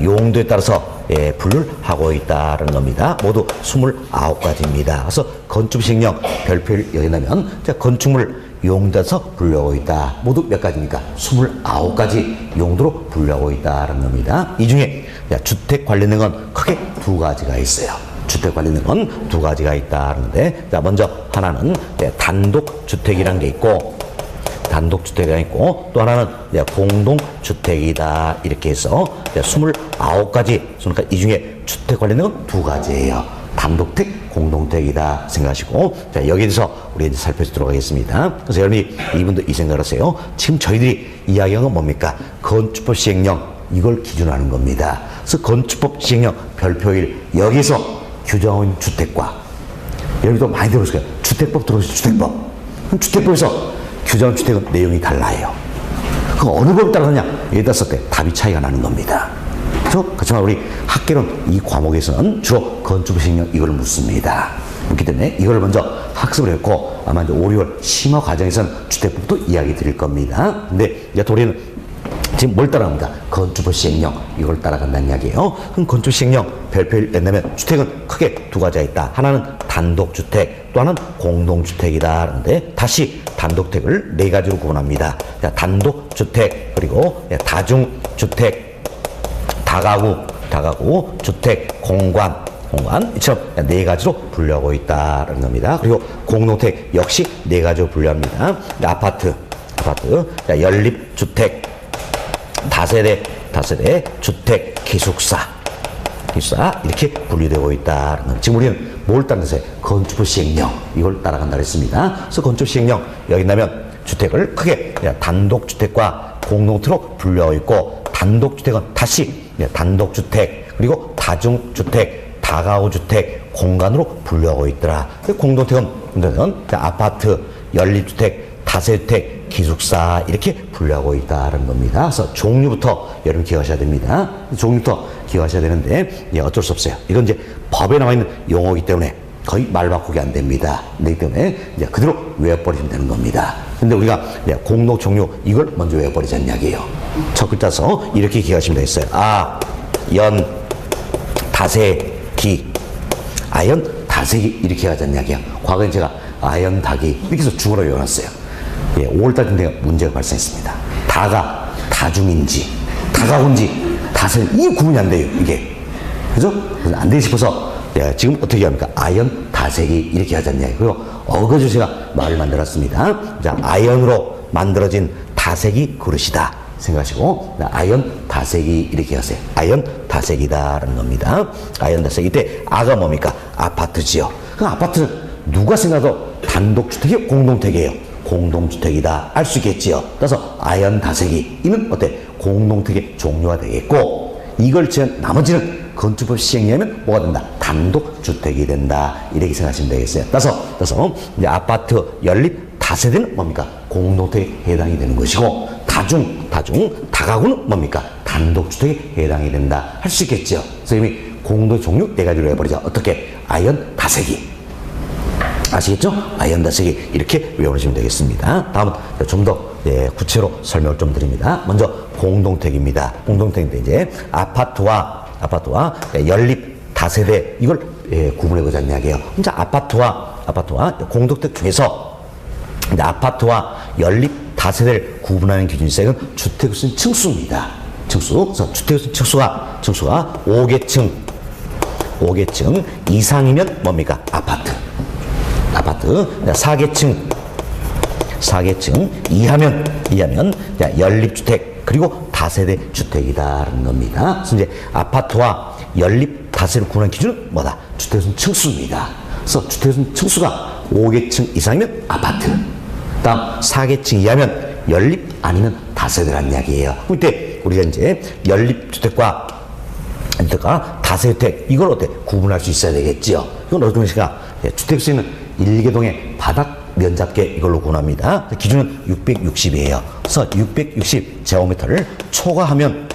용도에 따라서 분류를 하고 있다는 겁니다. 모두 29가지입니다. 그래서 건축 시행령 별표 1 여기 넣으면 건축물 용도에서 분류하고 있다. 모두 몇 가지입니까? 29가지 용도로 분류하고 있다는 겁니다. 이 중에 주택 관련된 건 크게 2가지가 있어요. 주택 관련된 건 2가지가 있다는데, 자, 먼저 하나는 단독주택이라는 게 있고, 또 하나는 공동주택이다. 이렇게 해서 29가지, 그러니까 이 중에 주택 관련된 건 2가지예요. 단독택, 공동택이다 생각하시고, 자, 여기에 대해서 우리 이제 살펴보도록 하겠습니다. 그래서 여러분이 이분도 이 생각을 하세요. 지금 저희들이 이야기한 건 뭡니까? 건축법 시행령, 이걸 기준으로 하는 겁니다. 그래서 건축법 시행령 별표 1, 여기서 규정하고 있는 주택과, 여러분도 많이 들어보실 거예요. 주택법 들어보세요. 주택법. 그럼 주택법에서 규정한 주택은 내용이 달라요. 그 어느 법에 따라서냐? 여기다 썼을 때 답이 차이가 나는 겁니다. 그렇죠? 그렇지만 우리 학계론 이 과목에서는 주로 건축법 시행령 이걸 묻습니다. 그렇기 때문에 이걸 먼저 학습을 했고 아마 이제 5, 6월 심화 과정에서는 주택법도 이야기 드릴 겁니다. 근데 이제 우리는 지금 뭘 따라갑니다. 건축법 시행령 이걸 따라간다는 이야기예요. 그럼 건축 시행령 별표를 낸다면 주택은 크게 두 가지가 있다. 하나는 단독주택, 또 하나는 공동주택이다. 그런데 다시 단독주택을 네 가지로 구분합니다. 단독주택, 그리고 다중주택, 다가구, 주택, 공간 이처럼 네 가지로 분류하고 있다는 겁니다. 그리고 공동주택 역시 네 가지로 분류합니다. 아파트, 연립주택, 다세대, 주택, 기숙사 이렇게 분류되고 있다는 거. 지금 우리는 뭘 따라가세요? 건축법 시행령 이걸 따라간다 그랬습니다. 그래서 건축 시행령 여기 나면 주택을 크게 단독주택과 공동주택으로 분류하고 있고 단독주택은 다시 단독주택 그리고 다중주택, 다가구주택, 공간으로 분류하고 있더라. 공동주택은 아파트, 연립주택, 다세대주택, 기숙사 이렇게 분류하고 있다는 겁니다. 그래서 종류부터 여러분 기억하셔야 됩니다. 종류부터 기억하셔야 되는데 어쩔 수 없어요. 이건 이제 법에 나와 있는 용어이기 때문에 거의 말 바꾸기 안 됩니다. 그렇기 때문에 이제 그대로 외워버리면 되는 겁니다. 근데 우리가 공동 종류 이걸 먼저 외워버리자는 이야기예요. 첫 글자 서 이렇게 기억하시면 되겠어요. 연, 다세, 기. 아연, 다세기 이렇게 하자는 이야기예요. 과거에 제가 아연, 다기 이렇게 해서 중어로 외워놨어요. 5월달 때 문제가 발생했습니다. 다가 다중인지 다가구인지 다세 이 구분이 안 돼요. 이게 그죠? 안 돼 싶어서 지금 어떻게 합니까? 아연 다세기 이렇게 하자는 이야기. 그리고 어거지 제가 말을 만들었습니다. 자, 아연으로 만들어진 다세기 그릇이다 생각하시고 아연 다세기 이렇게 하세요. 아연 다세기다라는 겁니다. 아연 다세기 때 아가 뭡니까? 아파트지요. 그 아파트는 누가 생각해도 단독주택이에요? 공동주택이에요? 공동주택이다 알 수 있겠지요. 따라서 아연 다세기 이는 어때? 공동주택의 종류가 되겠고 이걸 지은 나머지는 건축법 시행령이면 뭐가 된다? 단독주택이 된다 이렇게 생각하시면 되겠어요. 따라서 이제 아파트, 연립, 다세대는 뭡니까? 공동주택에 해당이 되는 것이고 다가구는 뭡니까? 단독주택에 해당이 된다 할 수 있겠지요. 그래서 이미 공동 종류 네 가지로 해버리자. 어떻게? 아연 다세기 아시겠죠? 아연 다세기 이렇게 외워주시면 되겠습니다. 다음은 좀 더 구체로 설명을 좀 드립니다. 먼저 공동택입니다. 공동택인데 이제 아파트와 연립 다세대 이걸 구분해 보자는 이야기예요. 이제 아파트와 공동택 중에서 이제 아파트와 연립 다세대를 구분하는 기준이 있어요. 이건 주택 수는 층수입니다. 층수. 그래서 주택 수는 층수가 5계층 이상이면 뭡니까? 아파트 4계층 이하면 연립주택 그리고 다세대 주택이다라는 겁니다. 그래서 이제 아파트와 연립 다세대를 구분하는 기준은 뭐다? 주택수는 층수입니다. 그래서 주택수는 층수가 5계층 이상이면 아파트, 다음 4계층 이하면 연립 아니면 다세대라는 이야기예요. 그때 우리가 이제 연립주택과 다세대주택 이걸 어때? 구분할 수 있어야 되겠지요. 이건 어떤 것인가? 주택수는 1개동의 바닥 면적계 이걸로 구분합니다. 기준은 660이에요. 그래서 660 제곱미터를 초과하면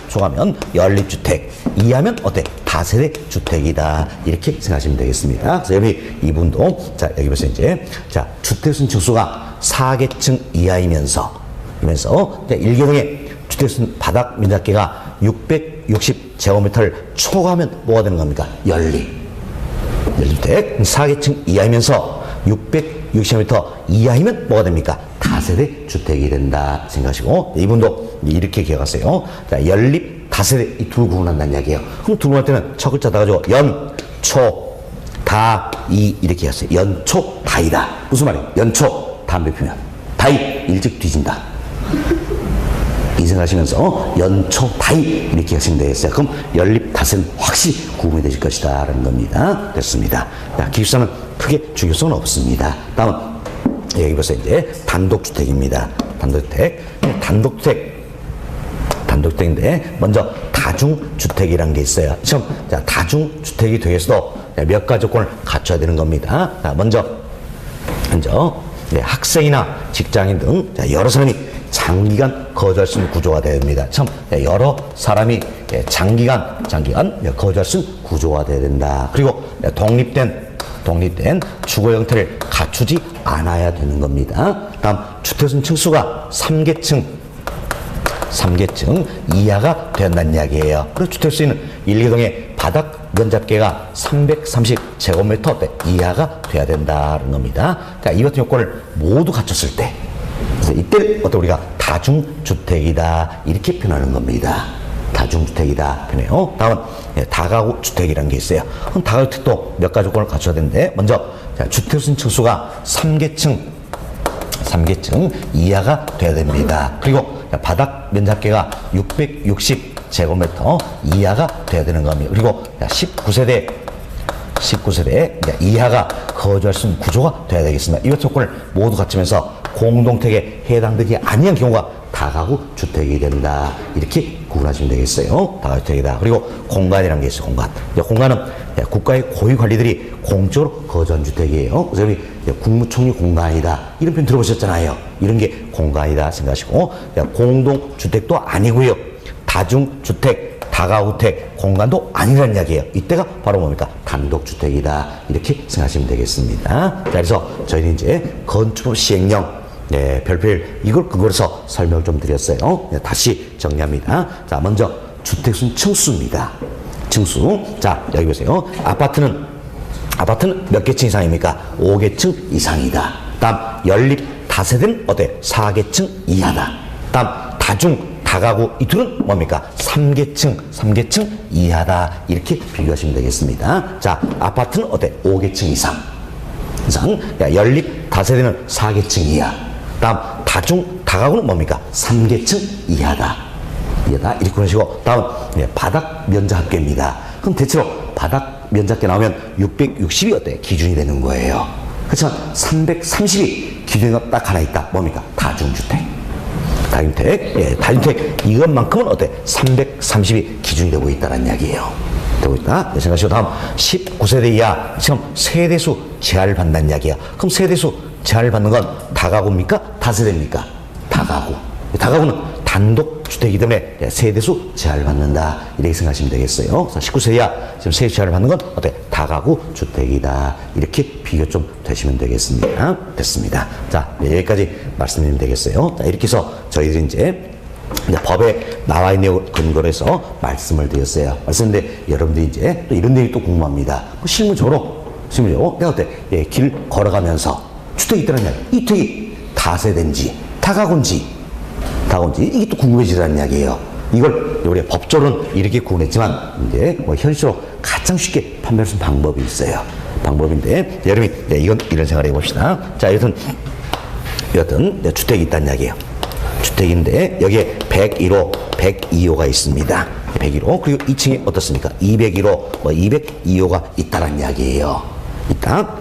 연립주택, 이하면 어때? 다세대 주택이다. 이렇게 생각하시면 되겠습니다. 그래서 여기 이분도 여기 보세요. 이제 주택수 층수가 4계층 이하이면서 1개동의 주택수 바닥 면적계가 660 제곱미터를 초과하면 뭐가 되는 겁니까? 연립주택 4계층 이하이면서 660m 이하이면 뭐가 됩니까? 다세대 주택이 된다 생각하시고 이분도 이렇게 기억하세요. 연립, 다세대 이 둘 구분한다는 이야기예요. 그럼 둘 구분할 때는 첫 글자 다 가지고 연, 초, 다, 이 이렇게 하세요. 연초, 다이다. 무슨 말이에요? 연초, 담배 피면 다이, 일찍 뒤진다. 이 생각하시면서 연초, 다이 이렇게 하시면 되겠어요. 그럼 연립, 다세는 확실히 구분이 되실 것이다 라는 겁니다. 됐습니다. 기숙사는 크게 중요성은 없습니다. 다음은 여기 보세요. 이제 단독주택입니다. 단독주택인데 먼저 다중주택이라는 게 있어요. 다중주택이 되기 위해서도 몇 가지 조건을 갖춰야 되는 겁니다. 먼저 학생이나 직장인 등 여러 사람이 장기간 거주할 수 있는 구조가 되어야 됩니다. 여러 사람이 장기간 거주할 수 있는 구조가 되어야 된다. 그리고 독립된 독립된 주거 형태를 갖추지 않아야 되는 겁니다. 다음 주택수는 층수가 3계층 이하가 된다는 이야기예요. 그리고 주택수는 1개동의 바닥 면적계가 330제곱미터 이하가 돼야 된다는 겁니다. 그러니까 이 같은 요건을 모두 갖췄을 때, 그래서 이때 어떤 우리가 다중주택이다 이렇게 표현하는 겁니다. 다중주택이다 표현해요. 다음은 다가구 주택이라는 게 있어요. 그럼 다가구 주택도 몇 가지 조건을 갖춰야 되는데, 먼저 주택수 층수가 3계층 이하가 돼야 됩니다. 그리고 바닥 면적계가 660제곱미터 이하가 돼야 되는 겁니다. 그리고 19세대 이하가 거주할 수 있는 구조가 돼야 되겠습니다. 이 조건을 모두 갖추면서 공동택에 해당되지 아니한 경우가 다가구 주택이 된다. 이렇게 구분하시면 되겠어요. 다가구 주택이다. 그리고 공간이라는 게 있어요. 공간은 국가의 고유 관리들이 공적으로 거주한 주택이에요. 그래서 우리 국무총리 공간이다 이런 표현 들어보셨잖아요. 이런 게 공간이다 생각하시고, 공동주택도 아니고요, 다중주택, 다가구택, 공간도 아니라는 이야기예요. 이때가 바로 뭡니까? 단독주택이다 이렇게 생각하시면 되겠습니다. 자, 그래서 저희는 이제 건축법 시행령 별표를 이걸 근거로 해서 설명을 좀 드렸어요. 다시 정리합니다. 자, 먼저 주택수는 층수입니다. 층수. 자, 여기 보세요. 아파트는 몇 개층 이상입니까? 5개층 이상이다. 다음 연립 다세대는 어때? 4개층 이하다. 다음 다가구 이 둘은 뭡니까? 3계층 이하다. 이렇게 비교하시면 되겠습니다. 자, 아파트는 어때? 5개층 이상. 연립 다세대는 4계층 이하. 다음 다가구는 뭡니까? 3계층 이하다. 이렇게 보시고, 다음 바닥 면적 합계입니다. 그럼 대체로 바닥 면적계 나오면 660이 어때? 기준이 되는 거예요. 그렇지만 330이 기준이 딱 하나 있다. 뭡니까? 다중주택 이것만큼은 어때? 330이 기준이 되고 있다는 이야기예요. 되고 있다. 생각하시고, 다음 19세대 이하 지금 세대수 제한을 받는다는 이야기야. 그럼 세대수 제한을 받는 건 다가구입니까? 다세대입니까? 다가구는 단독주택이기 때문에 세대수 제한을 받는다 이렇게 생각하시면 되겠어요. 19세 이하 지금 세대수 제한을 받는 건 어때? 다가구 주택이다 이렇게 비교 좀 되시면 되겠습니다. 됐습니다. 자, 여기까지 말씀드리면 되겠어요. 자, 이렇게 해서 저희들이 이제 법에 나와 있는 내용을 근거로 해서 말씀을 드렸어요. 말씀인데 여러분들이 이제 또 이런 내용이 또 궁금합니다. 실무적으로 내가 어때? 길 걸어가면서 주택이 있다는 이야기. 이 주택이 다세대인지 다가구인지 이게 또 궁금해지다는 이야기예요. 이걸 우리가 법적으로는 이렇게 구분했지만 이제 현실로 가장 쉽게 판별할 수 있는 방법이 있어요. 방법인데 여러분이 이건 이런 생각을 해봅시다. 자, 여튼 주택이 있다는 이야기예요. 주택인데 여기에 101호, 102호가 있습니다. 101호. 그리고 2층에 어떻습니까? 201호, 202호가 있다는 이야기예요.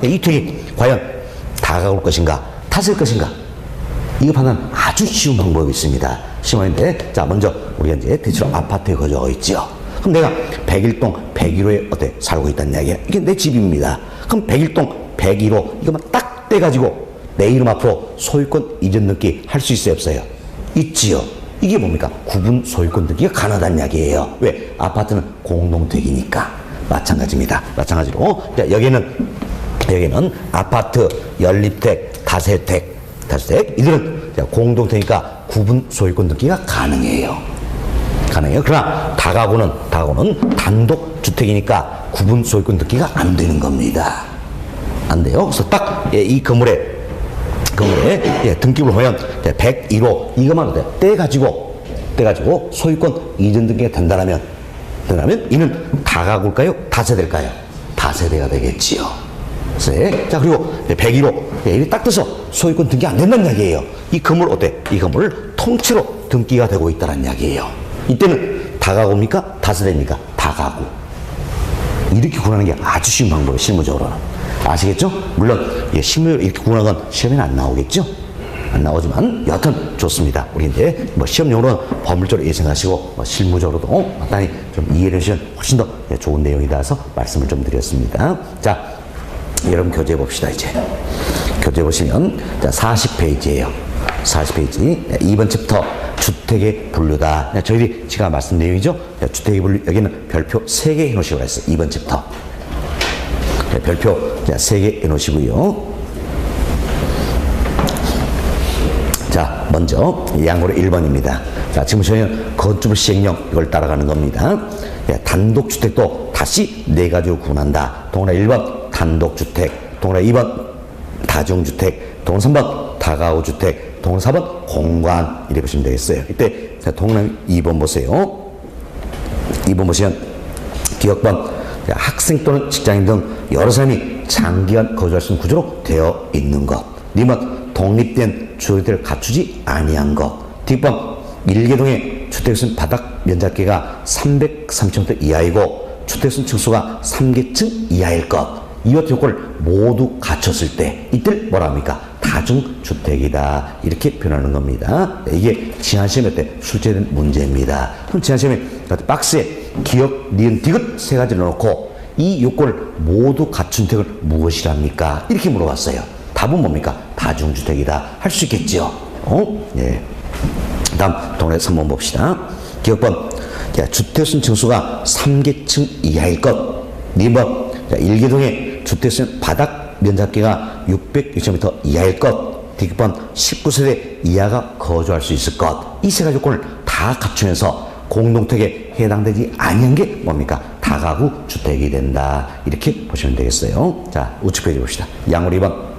이 주택이 과연 다가올 것인가, 다셀 것인가? 이거 판단 아주 쉬운 방법이 있습니다. 쉬운데, 자, 먼저 우리가 이제 대체로 아파트에 거주하고 있죠. 그럼 내가 101동 101호에 어때? 살고 있다는 이야기야. 이게 내 집입니다. 그럼 101동 101호 이것만 딱 떼가지고 내 이름 앞으로 소유권 이전 등기 할 수 있어요, 없어요? 있지요. 이게 뭡니까? 구분 소유권 등기가 가능하다는 이야기예요. 왜? 아파트는 공동택이니까. 마찬가지입니다. 마찬가지로 여기는 아파트, 연립택, 다세택 이들은 공동택이니까 구분 소유권 등기가 가능해요. 그러나 다가구는 단독 주택이니까 구분 소유권 등기가 안 되는 겁니다. 안 돼요. 그래서 딱 이 건물에 등기부를 보면 101호 이것만 떼가지고 소유권 이전 등기가 된다면 이는 다가구일까요? 다세대일까요? 다세대가 되겠지요. 자, 그리고 101호 이게 딱 떠서 소유권 등기 안 된다는 이야기예요. 이 건물 어때? 이 건물 통째로 등기가 되고 있다는 이야기예요. 이때는 다가구입니까? 다세대입니까? 다가구. 이렇게 구분하는 게 아주 쉬운 방법이에요. 실무적으로는. 아시겠죠? 물론 실무적으로 이렇게 구분하는 건 시험에는 안 나오겠죠? 안 나오지만 여하튼 좋습니다. 우리 이제 시험용으로는 법률적으로 예상하시고 실무적으로도 간단히 좀 이해를 해주시면 훨씬 더 좋은 내용이다 해서 말씀을 좀 드렸습니다. 자, 여러분 교재 봅시다. 이제 교재 보시면 40페이지예요. 40페이지 2번 챕터 주택의 분류다. 저희들이 지금 말씀 내용이죠. 주택의 분류 여기는 별표 3개 해놓으시고 했어요. 2번 챕터 별표 3개 해놓으시고요. 자, 먼저 양으로 1번입니다. 자, 지금 저희는 건축물 시행령 이걸 따라가는 겁니다. 단독주택도 다시 4가지로 구분한다. 동그라 1번 단독주택, 동그라 2번 다중주택, 동그라 3번 다가구주택, 동그라 4번 공관 이렇게 보시면 되겠어요. 이때 동그라 2번 보세요. 2번 보시면 기억번 학생 또는 직장인 등 여러 사람이 장기간 거주할 수 있는 구조로 되어 있는 것. 2번 독립된 주거지를 갖추지 아니한 것. 뒷번 일개동의 주택수는 바닥 면적계가 330m 이하이고 주택수는 층수가 3계층 이하일 것. 이와 같은 요건을 모두 갖췄을 때 이때를 뭐라 합니까? 다중주택이다. 이렇게 표현하는 겁니다. 이게 지난시험에 때 출제된 문제입니다. 그럼 지난시험에 박스에 기억, 니은, 디귿 3가지를 넣어놓고 이 요건을 모두 갖춘 주택을 무엇이랍니까? 이렇게 물어봤어요. 답은 뭡니까? 다중주택이다. 할 수 있겠죠? 예. 다음 동그라미 3번 봅시다. 기억번 주택수 층수가 3계층 이하일 것. 2번 1개동의 주택수는 바닥 면적계가 660m 이하일 것. D번 19세대 이하가 거주할 수 있을 것. 이 3가지 조건을 다 갖추면서 공동택에 해당되지 아니한 게 뭡니까? 다가구 주택이 된다. 이렇게 보시면 되겠어요. 자, 우측 페이지 봅시다. 양으로 2번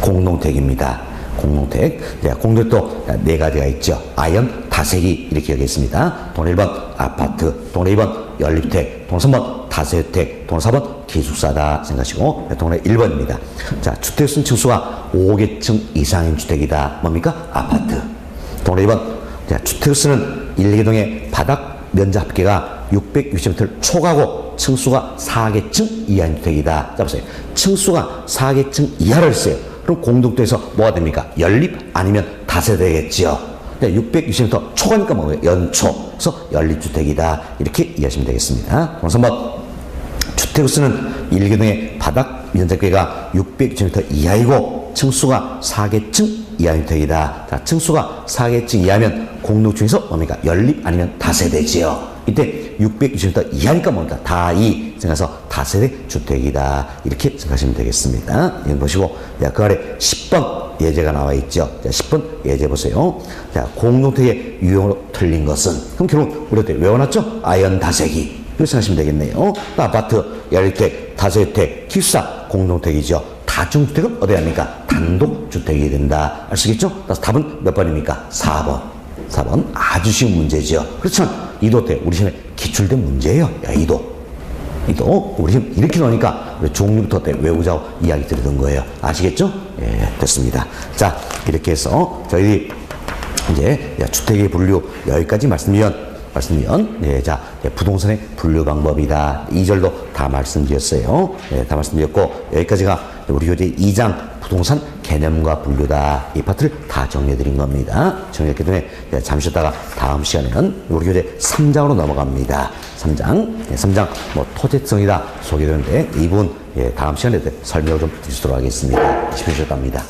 공동택입니다. 공동택. 공동택도 4가지가 있죠. 아연, 다세기 이렇게 여기있습니다. 동그라 1번 아파트, 동그라 2번 연립주택, 동그라 3번 다세대주택, 동그라 4번 기숙사다 생각하시고 동그라 1번입니다. 자, 주택수 층수가 5계층 이상인 주택이다. 뭡니까? 아파트. 동그라 2번 주택수는 1개동의 바닥 면적 합계가 660m를 초과하고 층수가 4계층 이하인 주택이다. 자, 보세요. 층수가 4계층 이하를 했어요. 그럼 공동택에서 뭐가 됩니까? 연립 아니면 다세대겠지요. 660m 초과니까 뭐예요? 연초. 그래서 연립주택이다. 이렇게 이해하시면 되겠습니다. 그럼 3번 주택수는 1개동의 바닥 면적계가 660m 이하이고 층수가 4계층 이하인 주택이다. 자, 층수가 4계층 이하면 공동중에서 뭡니까? 연립 아니면 다세대지요. 이때 660m 이하니까 뭡니까? 다이 생각해서 다세대 주택이다. 이렇게 생각하시면 되겠습니다. 이거 보시고 그 아래 10번 예제가 나와 있죠. 자, 10번 예제 보세요. 자, 공동택의 유형으로 틀린 것은 그럼 결국 우리 때 외워놨죠? 아연 다세기 이렇게 생각하시면 되겠네요. 아파트, 연립주택, 다세대주택, 기숙사 공동택이죠. 다중주택은 어디야 합니까? 단독주택이 된다. 아시겠죠? 그래서 답은 몇 번입니까? 4번. 4번 아주 쉬운 문제죠. 그렇지만 이도 때 우리 시험에 기출된 문제예요. 야, 이도 우리 시험 이렇게 나오니까 우리 종류부터 때 외우자고 이야기 드리던 거예요. 아시겠죠? 예, 됐습니다. 자, 이렇게 해서 저희들이 이제 주택의 분류 여기까지 말씀드리면 예, 자, 부동산의 분류 방법이다. 2절도 다 말씀드렸어요. 예, 다 말씀드렸고 여기까지가 우리 교재 2장 부동산 개념과 분류다. 이 파트를 다 정리해드린 겁니다. 정리했기 때문에 잠시 쉬었다가 다음 시간에는 우리 교재 3장으로 넘어갑니다. 3장. 3장 뭐 토지성이다 소개되는데 이 부분 다음 시간에 설명을 좀 드리도록 하겠습니다. 10분 쉬었답니다.